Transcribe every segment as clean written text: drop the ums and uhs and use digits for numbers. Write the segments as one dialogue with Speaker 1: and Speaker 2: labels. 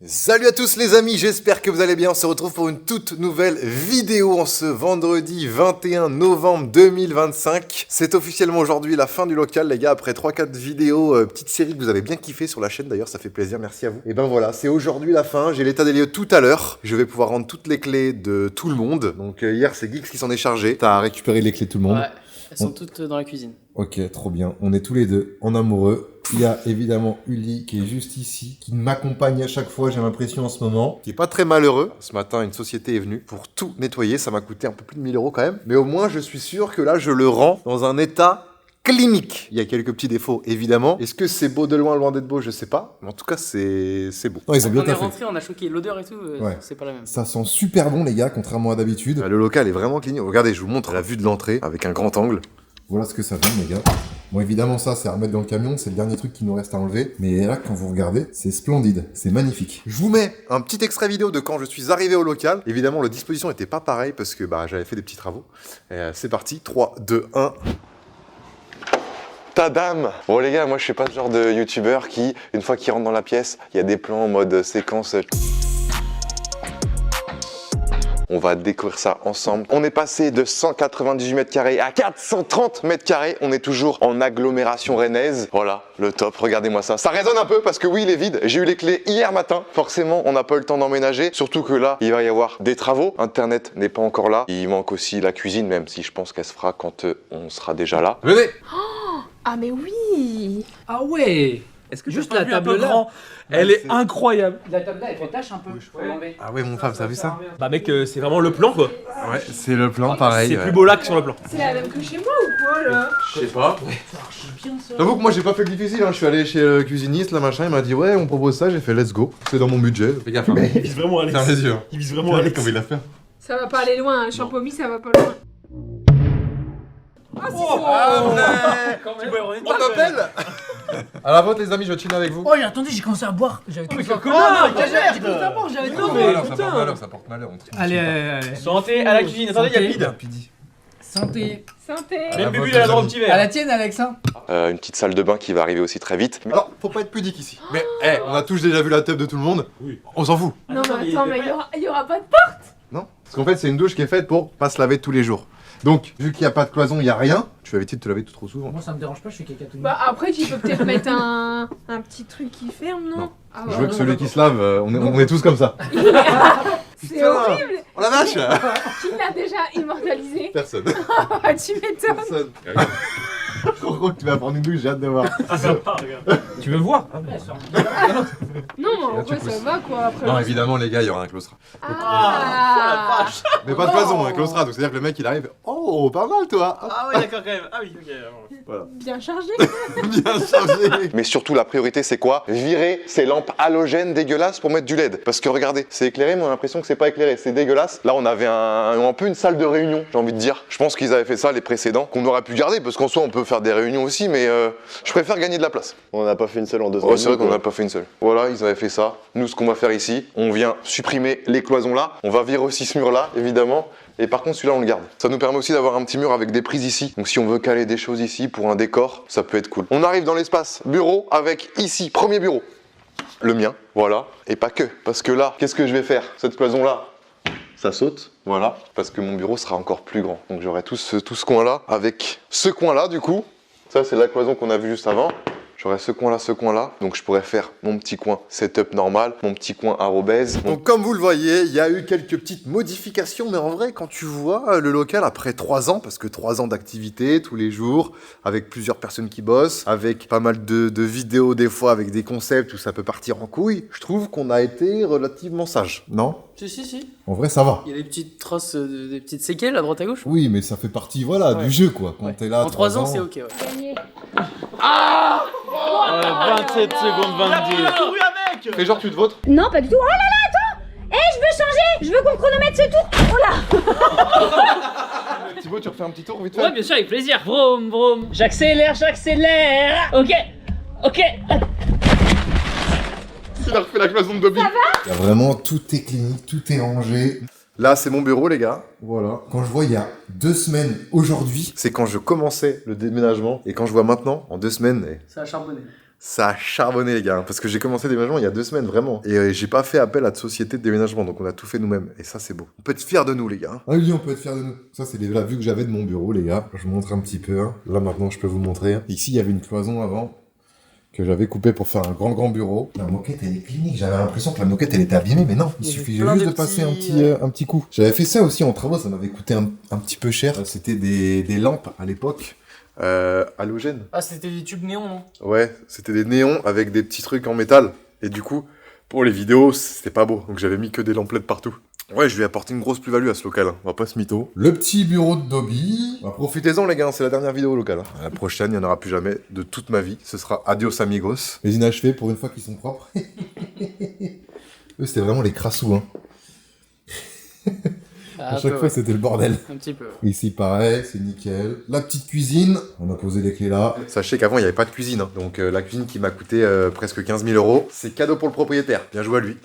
Speaker 1: Salut à tous les amis, j'espère que vous allez bien. On se retrouve pour une toute nouvelle vidéo en ce vendredi 21 novembre 2025. C'est officiellement aujourd'hui la fin du local les gars, après 3-4 vidéos, petite série que vous avez bien kiffé sur la chaîne d'ailleurs, ça fait plaisir, merci à vous. Et ben voilà, c'est aujourd'hui la fin, j'ai l'état des lieux tout à l'heure. Je vais pouvoir rendre toutes les clés de tout le monde. Donc hier c'est Geeks qui s'en est chargé. T'as récupéré les clés de tout le monde.
Speaker 2: Ouais, elles sont toutes dans la cuisine.
Speaker 1: Ok, trop bien. On est tous les deux en amoureux. Il y a évidemment Uli qui est juste ici, qui m'accompagne à chaque fois, j'ai l'impression en ce moment. Qui est pas très malheureux. Ce matin, une société est venue pour tout nettoyer. Ça m'a coûté un peu plus de 1000 € quand même. Mais au moins, je suis sûr que là, je le rends dans un état clinique. Il y a quelques petits défauts, évidemment. Est-ce que c'est beau de loin d'être beau? Je sais pas. Mais en tout cas, c'est beau. Non, ils ont bien
Speaker 2: On est
Speaker 1: taffé.
Speaker 2: rentré, on a choqué l'odeur et tout,
Speaker 1: Ouais.
Speaker 2: c'est pas la même.
Speaker 1: Ça sent super bon, les gars, contrairement à d'habitude. Le local est vraiment clean. Regardez, je vous montre la vue de l'entrée avec un grand angle. Voilà ce que ça donne, les gars. Bon, évidemment, ça, c'est à remettre dans le camion. C'est le dernier truc qui nous reste à enlever. Mais là, quand vous regardez, c'est splendide. C'est magnifique. Je vous mets un petit extrait vidéo de quand je suis arrivé au local. Évidemment, la disposition n'était pas pareille parce que j'avais fait des petits travaux. C'est parti. 3, 2, 1...
Speaker 3: Tadam! Bon les gars, moi je suis pas ce genre de youtubeur qui, une fois qu'il rentre dans la pièce, il y a des plans en mode séquence. On va découvrir ça ensemble. On est passé de 198 mètres carrés à 430 mètres carrés. On est toujours en agglomération rennaise. Voilà, le top. Regardez-moi ça. Ça résonne un peu parce que oui, il est vide. J'ai eu les clés hier matin. Forcément, on n'a pas eu le temps d'emménager. Surtout que là, il va y avoir des travaux. Internet n'est pas encore là. Il manque aussi la cuisine, même si je pense qu'elle se fera quand on sera déjà là.
Speaker 1: Venez!
Speaker 4: Ah mais oui.
Speaker 5: Ah ouais.
Speaker 2: Est-ce que
Speaker 5: Juste
Speaker 2: t'as
Speaker 5: la
Speaker 2: pas vu un peu
Speaker 5: table là,
Speaker 2: grand?
Speaker 5: elle est incroyable.
Speaker 2: La table là, elle fait tâche un peu. Faut l'enlever.
Speaker 1: Ah ouais, mon femme, t'as vu ça?
Speaker 5: Bah mec, c'est vraiment le plan quoi.
Speaker 1: Ouais, c'est le plan, pareil.
Speaker 5: C'est plus beau là que sur le plan.
Speaker 4: C'est la même que chez moi ou quoi là?
Speaker 1: Je sais pas.
Speaker 2: Bien ça.
Speaker 1: J'avoue que moi j'ai pas fait le difficile, hein. Je suis allé chez le cuisiniste, là machin, il m'a dit ouais on propose ça, j'ai fait let's go, c'est dans mon budget. Fais gaffe, hein.
Speaker 5: Il vise vraiment Alex.
Speaker 1: Ferme les yeux.
Speaker 5: Il vise vraiment Alex.
Speaker 1: Comment il a fait?
Speaker 4: Ça va pas aller loin, hein. Champomy ça va pas loin. Ah si,
Speaker 5: Oh,
Speaker 2: Quand même.
Speaker 1: On t'appelle. À la vôtre les amis, je chine avec vous.
Speaker 6: Oh, attendez, j'ai commencé à boire. J'avais trop faim.
Speaker 5: Connard,
Speaker 6: J'ai commencé à boire, j'avais trop
Speaker 5: Non,
Speaker 6: faim.
Speaker 5: mais
Speaker 1: ça
Speaker 5: putain.
Speaker 1: porte malheur, ça porte malheur.
Speaker 6: Allez, allez.
Speaker 5: Santé à la cuisine. Attendez, il y a bide.
Speaker 6: Santé.
Speaker 4: santé.
Speaker 5: Même Bubu, il a la droit au petit
Speaker 6: À la
Speaker 5: verre.
Speaker 6: tienne, Alex, hein.
Speaker 3: Une petite salle de bain qui va arriver aussi très vite.
Speaker 1: Alors, faut pas être pudique ici. Mais, on a tous déjà vu la teub de tout le monde.
Speaker 5: Oui.
Speaker 1: On s'en fout.
Speaker 4: Non mais attends, mais il y aura pas de
Speaker 1: Non. Parce qu'en fait, c'est une douche qui est faite pour pas se laver tous les jours. Donc, vu qu'il n'y a pas de cloison, il n'y a rien. Tu vas éviter de te laver tout trop souvent.
Speaker 6: Moi, ça me dérange pas, je fais caca tout le
Speaker 4: Bah après tu peux peut-être mettre un petit truc qui ferme, non?
Speaker 1: Non.
Speaker 4: Ah
Speaker 1: Je veux que celui qui se lave, on est tous comme ça.
Speaker 4: C'est horrible.
Speaker 1: Oh la vache.
Speaker 4: Qui l'a déjà immortalisé?
Speaker 1: Personne.
Speaker 4: Ah tu m'étonnes.
Speaker 1: Personne. Je crois que tu vas prendre une douche, j'ai hâte de voir.
Speaker 5: Tu veux voir?
Speaker 4: Non en vrai ça va quoi après.
Speaker 1: Non, évidemment, les gars, il y aura un claustrat.
Speaker 4: Ah.
Speaker 1: Mais pas de cloison, un claustrat. Donc, c'est-à-dire que le mec, il arrive. Oh, pas mal, toi.
Speaker 5: Ah ouais, d'accord quand même. Ah oui, ok.
Speaker 4: Bien chargé.
Speaker 1: Bien chargé.
Speaker 3: Mais surtout, la priorité, c'est quoi? Virer ces lampes halogènes dégueulasses pour mettre du LED. Parce que regardez, c'est éclairé, mais on a l'impression que c'est pas éclairé. C'est dégueulasse. Là, on avait un peu une salle de réunion, j'ai envie de dire. Je pense qu'ils avaient fait ça les précédents, qu'on aurait pu garder, parce qu'en soi, on peut faire des réunions aussi, mais je préfère gagner de la place.
Speaker 7: On n'a pas fait une seule en 2 ans.
Speaker 3: Oh, c'est vrai qu'on n'a pas fait une seule. Voilà, ils avaient fait ça. Nous, ce qu'on va faire ici, on vient supprimer les cloisons là. On va virer aussi ce mur là, évidemment. Et par contre, celui-là, on le garde. Ça nous permet aussi d'avoir un petit mur avec des prises ici. Donc si on veut caler des choses ici pour un décor, ça peut être cool. On arrive dans l'espace bureau avec ici, premier bureau. Le mien, voilà. Et pas que. Parce que là, qu'est-ce que je vais faire? Cette cloison là, ça saute. Voilà. Parce que mon bureau sera encore plus grand. Donc j'aurai tout ce coin là avec ce coin là, du coup. Ça, c'est la cloison qu'on a vue juste avant. J'aurais ce coin-là, donc je pourrais faire mon petit coin setup normal, mon petit coin arobèse.
Speaker 1: Donc comme vous le voyez, il y a eu quelques petites modifications, mais en vrai, quand tu vois le local après 3 ans, parce que 3 ans d'activité tous les jours, avec plusieurs personnes qui bossent, avec pas mal de vidéos des fois, avec des concepts où ça peut partir en couille, je trouve qu'on a été relativement sage. Non?
Speaker 2: Si.
Speaker 1: En vrai, ça va.
Speaker 2: Il y a des petites traces, des petites séquelles à droite à gauche.
Speaker 1: Oui, mais ça fait partie, voilà,
Speaker 2: Ouais.
Speaker 1: du jeu, quoi. Quand
Speaker 2: Ouais.
Speaker 1: t'es là,
Speaker 2: En 3 ans, c'est ok. Ouais.
Speaker 4: Gagné.
Speaker 5: 27 secondes 22.
Speaker 1: Fais genre, tu te votes.
Speaker 8: Non, pas du tout. Oh là là, attends. Je veux changer. Je veux qu'on chronomètre ce tour. Oh là.
Speaker 1: Thibaut, tu refais un petit tour vite fait.
Speaker 2: Ouais, bien sûr, avec plaisir. Vroom, vroom. J'accélère. Ok.
Speaker 1: Il a refait la cloison de Dobby. Il y a vraiment, tout est clinique, tout est rangé. Là, c'est mon bureau, les gars. Voilà. Quand je vois il y a 2 semaines aujourd'hui, c'est quand je commençais le déménagement. Et quand je vois maintenant, en 2 semaines,
Speaker 2: Ça a charbonné.
Speaker 1: Ça a charbonné les gars, hein, parce que j'ai commencé le déménagement il y a 2 semaines vraiment. Et j'ai pas fait appel à de société de déménagement, donc on a tout fait nous-mêmes. Et ça c'est beau. On peut être fiers de nous les gars. Hein. Ah oui, on peut être fiers de nous. Ça c'est la vue que j'avais de mon bureau les gars. Je vous montre un petit peu. Hein. Là maintenant je peux vous montrer. Hein. Ici il y avait une cloison avant que j'avais coupée pour faire un grand bureau. La moquette elle est clinique. J'avais l'impression que la moquette elle était abîmée, mais non. Il suffisait juste de passer un petit coup. J'avais fait ça aussi en travaux, ça m'avait coûté un petit peu cher. C'était des lampes à l'époque. Halogène.
Speaker 6: Ah, c'était des tubes néons, non?
Speaker 1: Ouais, c'était des néons avec des petits trucs en métal. Et du coup, pour les vidéos, c'était pas beau. Donc j'avais mis que des lampes partout. Ouais, je lui ai apporté une grosse plus-value à ce local. Hein. On va pas se mytho. Le petit bureau de Dobby. Bah, profitez-en les gars, c'est la dernière vidéo locale. Hein. La prochaine, il n'y en aura plus jamais de toute ma vie. Ce sera adios amigos. Les inachevés pour une fois qu'ils sont propres. Eux, c'était vraiment les crassous. Hein. À chaque fois, c'était le bordel.
Speaker 6: Un petit peu.
Speaker 1: Ici, pareil, c'est nickel. La petite cuisine, on a posé les clés là. Sachez qu'avant, il n'y avait pas de cuisine. Hein. Donc, la cuisine qui m'a coûté presque 15 000 €, c'est cadeau pour le propriétaire. Bien joué à lui.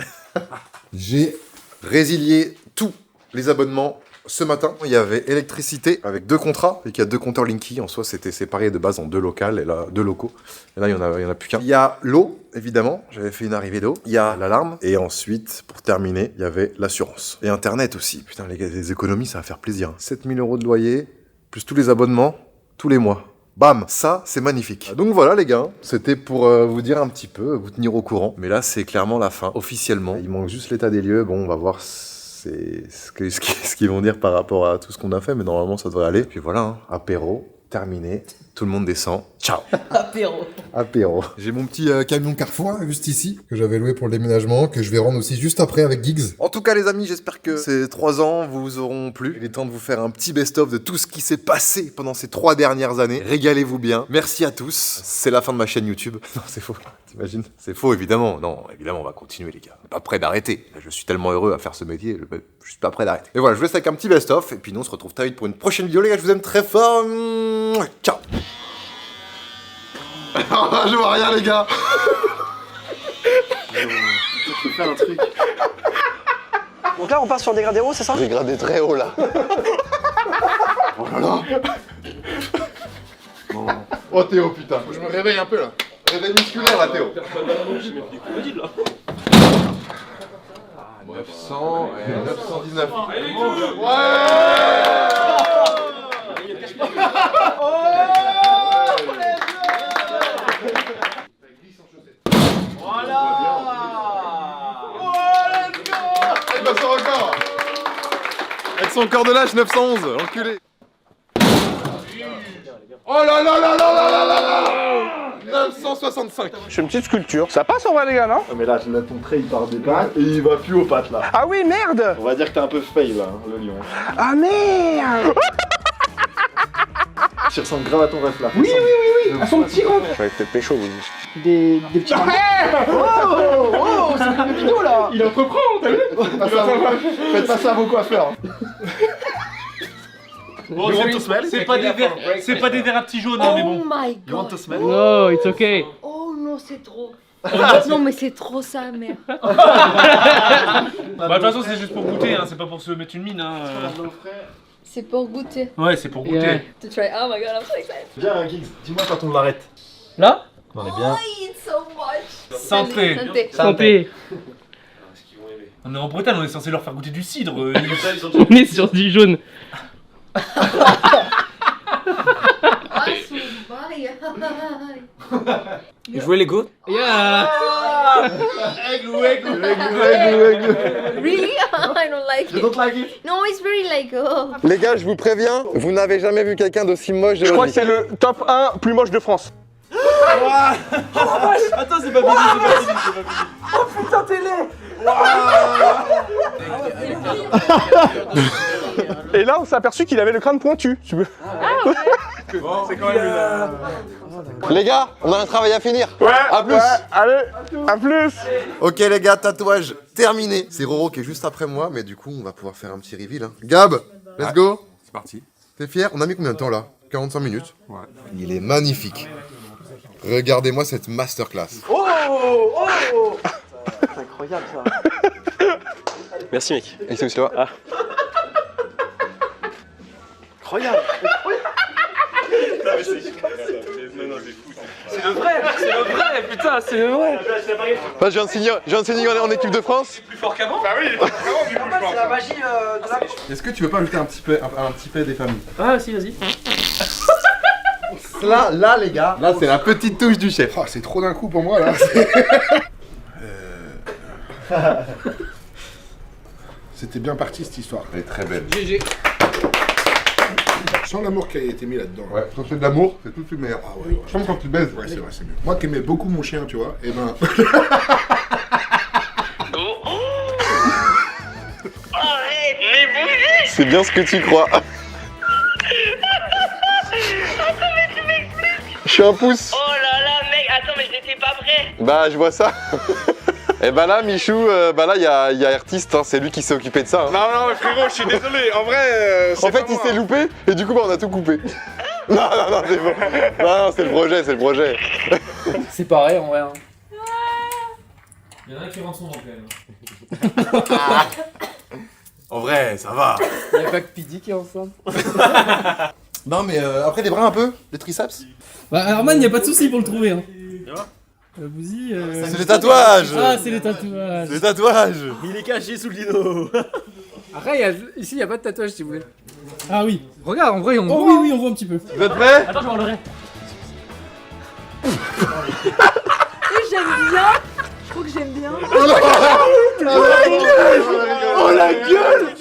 Speaker 1: J'ai résilié tous les abonnements. Ce matin, il y avait électricité avec 2 contrats et qu'il y a 2 compteurs Linky. En soi, c'était séparé de base en 2 locales et là 2 locaux. Et là, il y en a plus qu'un. Il y a l'eau, évidemment. J'avais fait une arrivée d'eau. Il y a l'alarme et ensuite, pour terminer, il y avait l'assurance et Internet aussi. Putain, les gars, les économies, ça va faire plaisir. 7 000 € de loyer plus tous les abonnements tous les mois. Bam, ça c'est magnifique. Donc voilà les gars, c'était pour vous dire un petit peu, vous tenir au courant. Mais là c'est clairement la fin, officiellement. Il manque juste l'état des lieux, bon on va voir ce qu'ils vont dire par rapport à tout ce qu'on a fait, mais normalement ça devrait aller. Puis voilà, hein, apéro, terminé, tout le monde descend, ciao. Apéro. J'ai mon petit camion Carrefour hein, juste ici, que j'avais loué pour le déménagement, que je vais rendre aussi juste après avec Giggs. En tout cas les amis, j'espère que ces 3 ans vous auront plu. Il est temps de vous faire un petit best-of de tout ce qui s'est passé pendant ces 3 dernières années. Régalez-vous bien. Merci à tous. C'est la fin de ma chaîne YouTube. Non, c'est faux. T'imagines? C'est faux évidemment. Non, évidemment on va continuer les gars. On est pas prêt d'arrêter. Je suis tellement heureux à faire ce métier, je suis pas prêt d'arrêter. Et voilà, je vous laisse avec un petit best-of, et puis nous on se retrouve très vite pour une prochaine vidéo les gars, je vous aime très fort. Ciao. Je vois rien les gars.
Speaker 5: Je peux faire un truc.
Speaker 7: Donc là on part sur le dégradé haut, c'est ça?
Speaker 3: Dégradé très haut là.
Speaker 1: Oh là là. Oh Théo putain, faut que je me réveille un peu là. Réveil musculaire là Théo. 900 et 919. Avec son corps de lâche 911, enculé. Oh là là là là là là là là 965.
Speaker 7: Je fais une petite sculpture. Ça passe en vrai les gars, non?
Speaker 9: Mais là ton trait il part des pattes et il va plus aux pattes là.
Speaker 7: Ah oui merde!
Speaker 9: On va dire que t'es un peu fail là, hein, le lion.
Speaker 7: Ah merde!
Speaker 9: Tu ressembles grave à ton ref là.
Speaker 7: Oui. À son petit gros. Ouais, peut-être pécho, oui. Des petits. Oh, c'est une vidéo là!
Speaker 9: Il entreprend, t'as vu? Faites pas ça à vos coiffeurs.
Speaker 5: Bon, c'est pas des verres à petits jaunes, hein, mais bon.
Speaker 8: Oh my god.
Speaker 2: No, it's okay.
Speaker 8: Oh non, c'est trop. Non mais c'est trop ça, merde.
Speaker 5: Bah, de toute façon, c'est juste pour goûter, hein, c'est pas pour se mettre une mine. Hein.
Speaker 8: C'est pour goûter.
Speaker 5: Ouais, c'est pour goûter.
Speaker 2: Yeah.
Speaker 8: To try. Oh my god, I'm so excited.
Speaker 9: Viens Giggs, dis-moi quand on l'arrête.
Speaker 2: Là?
Speaker 9: On est bien.
Speaker 8: I eat so much.
Speaker 5: Santé.
Speaker 2: Santé.
Speaker 5: On est en Bretagne, on est censé leur faire goûter du cidre.
Speaker 2: On est sur du jaune.
Speaker 8: Ah, so
Speaker 5: Jouer Lego?
Speaker 2: Yeah.
Speaker 8: Really? I don't like
Speaker 9: You
Speaker 8: it.
Speaker 9: don't like it?
Speaker 8: No, it's very like oh.
Speaker 1: Les gars, je vous préviens, vous n'avez jamais vu quelqu'un d'aussi moche de
Speaker 7: Je
Speaker 1: votre
Speaker 7: crois
Speaker 1: vie.
Speaker 7: que c'est le top 1 plus moche de France.
Speaker 5: Attends, c'est pas fini, c'est pas fini.
Speaker 7: Oh putain t'es laid! Et là on s'est aperçu qu'il avait le crâne pointu. Tu veux?
Speaker 5: C'est quand même une...
Speaker 3: Les gars, on a un travail à finir.
Speaker 7: Ouais,
Speaker 3: À plus.
Speaker 7: ouais, allez, à plus.
Speaker 1: Ok les gars, tatouage terminé. C'est Roro qui est juste après moi, mais du coup on va pouvoir faire un petit reveal. Hein. Gab, let's go.
Speaker 3: C'est parti.
Speaker 1: T'es fier? On a mis combien de temps là? 45 minutes. Ouais. Il est magnifique. Regardez-moi cette masterclass.
Speaker 7: C'est incroyable ça. Merci mec.
Speaker 3: Et c'est aussi toi.
Speaker 7: Incroyable.
Speaker 5: Non, c'est fou. C'est le vrai, putain, c'est le vrai.
Speaker 3: Enfin, je viens de signer en équipe de France.
Speaker 5: Plus fort qu'avant.
Speaker 9: Bah oui,
Speaker 6: C'est la magie de la...
Speaker 1: Est-ce que tu veux pas ajouter un petit peu des familles?
Speaker 2: Ah, si, vas-y.
Speaker 1: Là, les gars, là, c'est la petite touche du chef.
Speaker 9: Oh, c'est trop d'un coup pour moi là. C'était bien parti cette histoire.
Speaker 1: Elle est très belle.
Speaker 6: GG.
Speaker 9: Je sens l'amour qui a été mis là-dedans.
Speaker 1: Ouais, quand c'est de l'amour, c'est tout de suite meilleur.
Speaker 9: Ah ouais, ouais.
Speaker 1: Je pense quand tu baises.
Speaker 9: Ouais, c'est vrai, c'est mieux. Moi qui aimais beaucoup mon chien, tu vois, et ben.
Speaker 3: C'est bien ce que tu crois. Je suis un pouce.
Speaker 10: Oh là là, mec, attends, mais j'étais pas prêt.
Speaker 3: Bah, je vois ça. Et bah là, Michou, bah là, il y a Artiste, hein, c'est lui qui s'est occupé de ça. Hein.
Speaker 9: Non, frérot, je suis désolé. En vrai,
Speaker 3: En fait, il s'est loupé et du coup, bah, on a tout coupé. Non, c'est bon. Non, c'est le projet, c'est le projet.
Speaker 6: C'est pareil en vrai. Hein.
Speaker 5: Il y en a un qui rend son nom quand même.
Speaker 1: En vrai, ça va.
Speaker 6: Y'a pas que Pidi qui est ensemble.
Speaker 1: Non, mais après, les bras un peu, les triceps.
Speaker 2: Bah, Arman, y'a pas de soucis pour le trouver. Hein. Bouzy.
Speaker 1: C'est les tatouages.
Speaker 2: Ah, c'est les tatouages.
Speaker 1: Les tatouages.
Speaker 11: Il est caché sous le lino.
Speaker 6: Après, ici, y'a pas de tatouage si vous voulez.
Speaker 2: Ah oui.
Speaker 6: Regarde, en vrai, on
Speaker 2: Oh
Speaker 6: voit.
Speaker 2: oui, on voit un petit peu.
Speaker 1: Vous êtes prêts?
Speaker 2: Attends, je m'enlèverai.
Speaker 8: J'aime bien. Je trouve que j'aime bien.
Speaker 1: Oh la gueule! Oh la gueule!